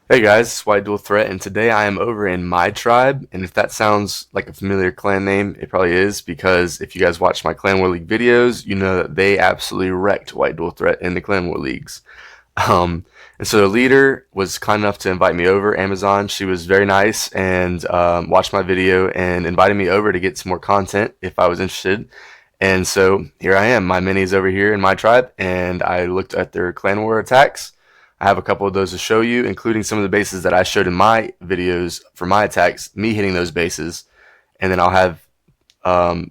Hey guys, it's White Dual Threat, and today I am over in my tribe. And if that sounds like a familiar clan name, it probably is because if you guys watch my Clan War League videos, you know that they absolutely wrecked White Dual Threat in the Clan War Leagues. Um, and so the leader was kind enough to invite me over, Amazon. She was very nice and watched my video and invited me over to get some more content if I was interested. And so here I am. My minis over here in my tribe, and I looked at their Clan War attacks. I have a couple of those to show you, including some of the bases that I showed in my videos for my attacks, me hitting those bases, and then I'll have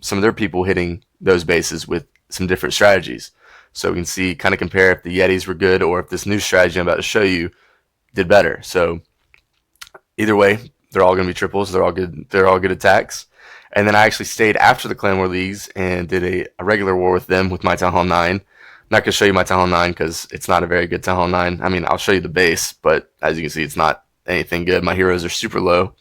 some of their people hitting those bases with some different strategies. So we can see, kind of compare if the Yetis were good or if this new strategy I'm about to show you did better. So either way, they're all going to be triples. They're all good. They're all good attacks. And then I actually stayed after the Clan War Leagues and did a regular war with them with my Town Hall 9. I'm not going to show you my Town Hall 9 because it's not a very good Town Hall 9. I mean, I'll show you the base, but as you can see, it's not anything good. My heroes are super low.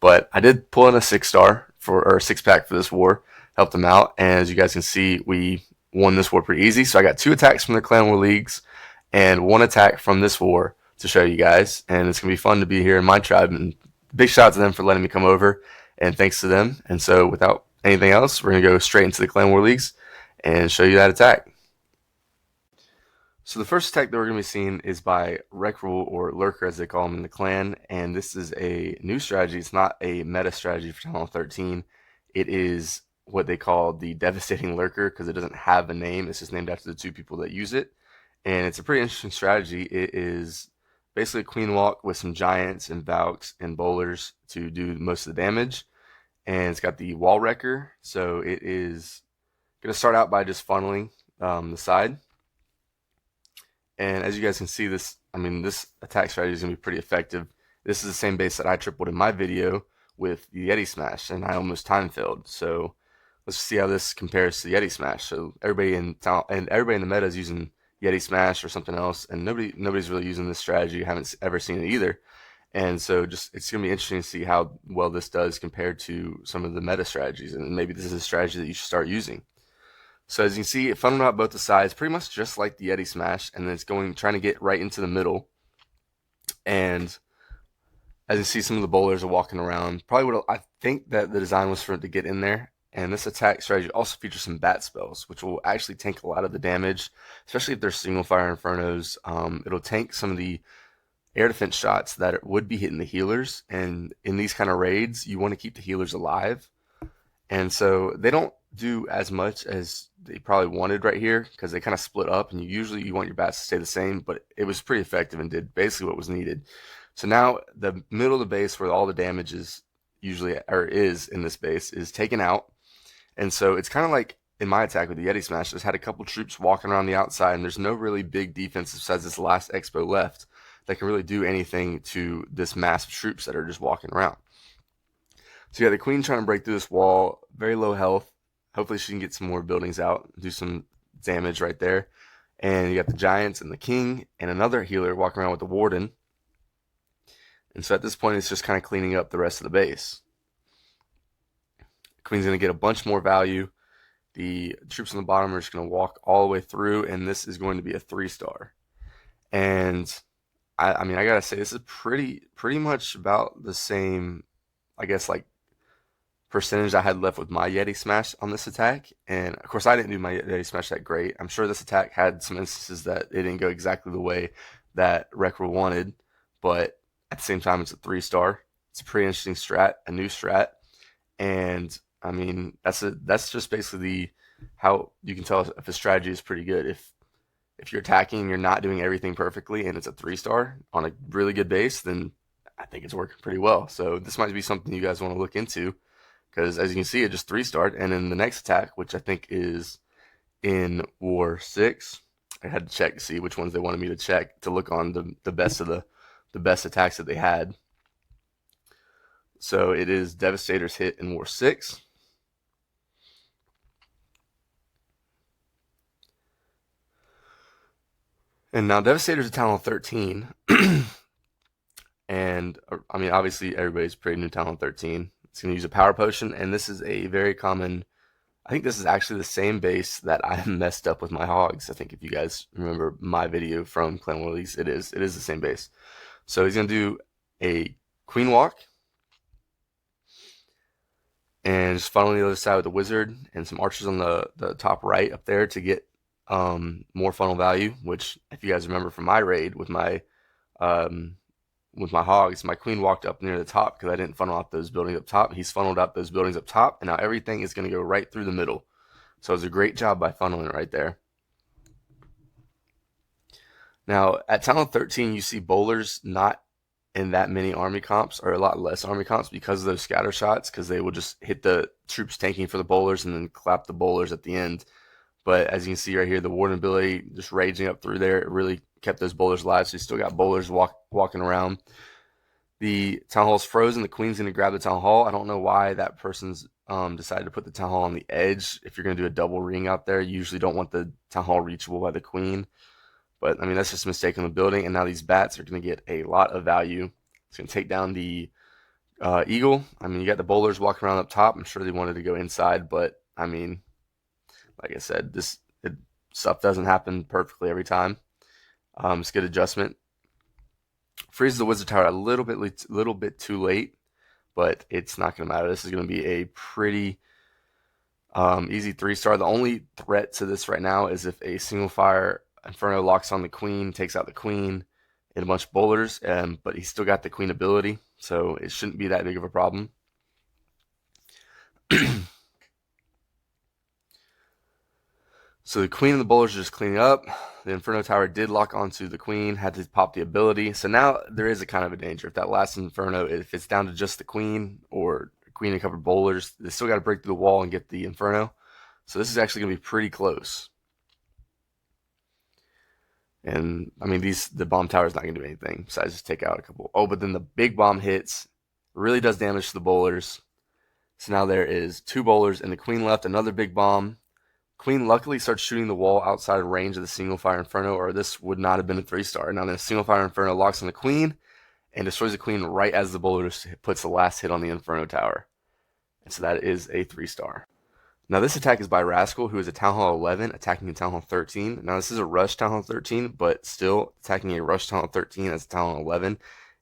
But I did pull in a 6 star or 6 pack for this war, helped them out. And as you guys can see, we won this war pretty easy. So I got 2 attacks from the Clan War Leagues and 1 attack from this war to show you guys. And it's going to be fun to be here in my tribe. And big shout out to them for letting me come over. And thanks to them. And so without anything else, we're going to go straight into the Clan War Leagues and show you that attack. So the first attack that we're going to be seeing is by Wreck-Rule, or Lurker as they call him in the clan, and this is a new strategy. It's not a meta strategy for Town Hall 13. It is what they call the Devastating Lurker because it doesn't have a name. It's just named after the 2 people that use it, and it's a pretty interesting strategy. It is basically a Queen Walk with some Giants and Valks and Bowlers to do most of the damage, and it's got the Wall Wrecker, so it is going to start out by just funneling the side. And as you guys can see, this attack strategy is going to be pretty effective. This is the same base that I tripled in my video with the Yeti Smash, and I almost time failed. So let's see how this compares to the Yeti Smash. So everybody in town and everybody in the meta is using Yeti Smash or something else, and nobody's really using this strategy. I haven't ever seen it either. And so just it's going to be interesting to see how well this does compared to some of the meta strategies, and maybe this is a strategy that you should start using. So as you can see, it funneled out both the sides, pretty much just like the Yeti Smash, and then it's trying to get right into the middle. And as you see, some of the bowlers are walking around. Probably what I think that the design was for it to get in there. And this attack strategy also features some bat spells, which will actually tank a lot of the damage, especially if they're single fire infernos. It'll tank some of the air defense shots that would be hitting the healers. And in these kind of raids, you want to keep the healers alive. And so they don't do as much as they probably wanted right here because they kind of split up, and you want your bats to stay the same, but it was pretty effective and did basically what was needed. So now the middle of the base where all the damage is usually or is in this base is taken out, and so it's kind of like in my attack with the Yeti Smash. Just had a couple troops walking around the outside, and there's no really big defense besides this last Expo left that can really do anything to this mass of troops that are just walking around. So you got the queen trying to break through this wall, very low health. Hopefully she can get some more buildings out, do some damage right there. And you got the giants and the king and another healer walking around with the warden. And so at this point, it's just kind of cleaning up the rest of the base. The queen's going to get a bunch more value. The troops on the bottom are just going to walk all the way through, and this is going to be a 3 star. And I mean, I gotta say, this is pretty much about the same, I guess, like percentage I had left with my Yeti Smash on this attack. And of course, I didn't do my Yeti Smash that great. I'm sure this attack had some instances that it didn't go exactly the way that Wrecker wanted, but at the same time, it's a 3 star. It's a pretty interesting strat, a new strat, and I mean that's just basically how you can tell if a strategy is pretty good. If you're attacking and you're not doing everything perfectly and it's a 3 star on a really good base, then I think it's working pretty well. So this might be something you guys want to look into because as you can see, it just 3 starred. And then the next attack, which I think is in War 6, I had to check to see which ones they wanted me to check to look on the best of the best attacks that they had. So it is Devastator's hit in War 6. And now Devastator's a Town Hall 13. And I mean, obviously, everybody's pretty new Town Hall 13. It's going to use a power potion, and this is a very common. I think this is actually the same base that I messed up with my hogs. I think if you guys remember my video from Clan War Leagues, it is the same base. So he's going to do a queen walk and just funnel the other side with the wizard and some archers on the top right up there to get more funnel value, which if you guys remember from my raid um, with my hogs, my queen walked up near the top because I didn't funnel out those buildings up top. He's funneled out those buildings up top, and now everything is going to go right through the middle. So it was a great job by funneling right there. Now, at Town Hall 13, you see bowlers not in that many army comps, or a lot less army comps, because of those scatter shots, because they will just hit the troops tanking for the bowlers and then clap the bowlers at the end. But as you can see right here, the warden ability just raging up through there, it really kept those bowlers alive. So you still got bowlers walking around. The town hall's frozen. The queen's going to grab the town hall. I don't know why that person's decided to put the town hall on the edge. If you're going to do a double ring out there, you usually don't want the town hall reachable by the queen. But I mean, that's just a mistake on the building. And now these bats are going to get a lot of value. It's going to take down the eagle. I mean, you got the bowlers walking around up top. I'm sure they wanted to go inside, but I mean, like I said, stuff doesn't happen perfectly every time. It's good adjustment. Freezes the wizard tower a little bit too late, but it's not going to matter. This is going to be a pretty easy 3-star. The only threat to this right now is if a single fire Inferno locks on the queen, takes out the queen and a bunch of bowlers, but he's still got the queen ability, so it shouldn't be that big of a problem. So the queen and the bowlers are just cleaning up. The Inferno Tower did lock onto the queen, had to pop the ability. So now there is a kind of a danger. If that last Inferno, if it's down to just the queen or queen and a couple of bowlers, they still got to break through the wall and get the Inferno. So this is actually going to be pretty close. And I mean, the bomb tower is not going to do anything besides just take out a couple. Oh, but then the big bomb hits, really does damage to the bowlers. So now there is 2 bowlers and the queen left, another big bomb. Queen luckily starts shooting the wall outside of range of the single fire Inferno, or this would not have been a 3-star. Now the single fire Inferno locks on the queen and destroys the queen right as the bowler puts the last hit on the Inferno Tower. And so that is a 3-star. Now this attack is by Rascal, who is a Town Hall 11 attacking a Town Hall 13. Now this is a rush Town Hall 13, but still attacking a rush Town Hall 13 as a Town Hall 11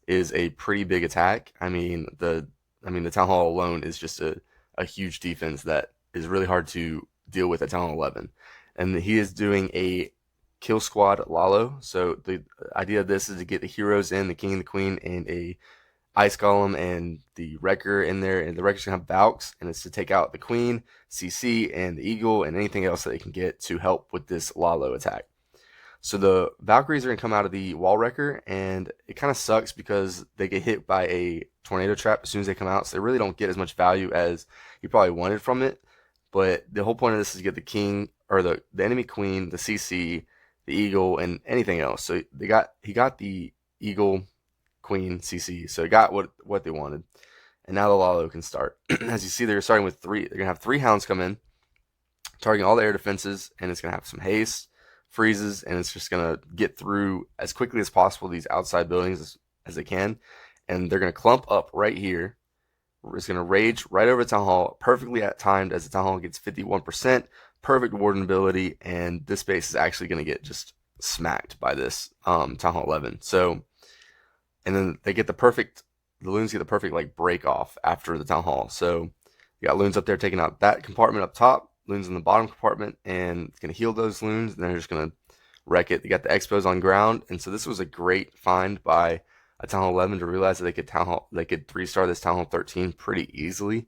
is a pretty big attack. I mean the Town Hall alone is just a huge defense that is really hard to deal with at Town Hall 11. And he is doing a kill squad Lalo. So the idea of this is to get the heroes in, the king and the queen, and a ice golem and the wrecker in there, and the wrecker's gonna have Valks, and it's to take out the queen, CC, and the eagle, and anything else that they can get to help with this Lalo attack. So the Valkyries are gonna come out of the wall wrecker, and it kind of sucks because they get hit by a tornado trap as soon as they come out, so they really don't get as much value as you probably wanted from it. But the whole point of this is to get the king, or the enemy queen, the CC, the eagle, and anything else. So he got the eagle, queen, CC. So he got what they wanted. And now the Lalo can start. As you see, they're starting with 3. They're going to have 3 hounds come in, targeting all the air defenses, and it's going to have some haste, freezes, and it's just going to get through as quickly as possible these outside buildings as they can. And they're going to clump up right here. It's going to rage right over the Town Hall, perfectly timed as the Town Hall gets 51%, perfect warden ability, and this base is actually going to get just smacked by this Town Hall 11. So, and then they get the loons get the perfect like break off after the Town Hall. So you got loons up there taking out that compartment up top, loons in the bottom compartment, and it's going to heal those loons, and they're just going to wreck it. They got the expos on ground, and so this was a great find by a Town Hall 11 to realize that they could 3-star this Town Hall 13 pretty easily.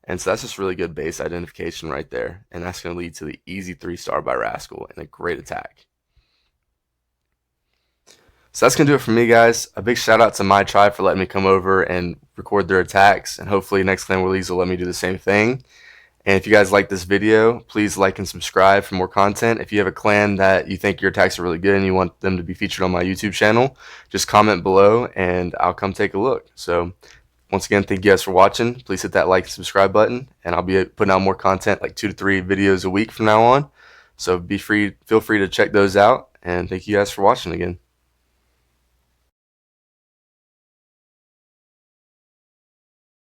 And so that's just really good base identification right there. And that's going to lead to the easy 3-star by Rascal and a great attack. So that's going to do it for me, guys. A big shout out to my tribe for letting me come over and record their attacks. And hopefully next Clan War Leagues will let me do the same thing. And if you guys like this video, please like and subscribe for more content. If you have a clan that you think your attacks are really good and you want them to be featured on my YouTube channel, just comment below and I'll come take a look. So once again, thank you guys for watching. Please hit that like and subscribe button, and I'll be putting out more content, like 2 to 3 videos a week from now on. So feel free to check those out, and thank you guys for watching again.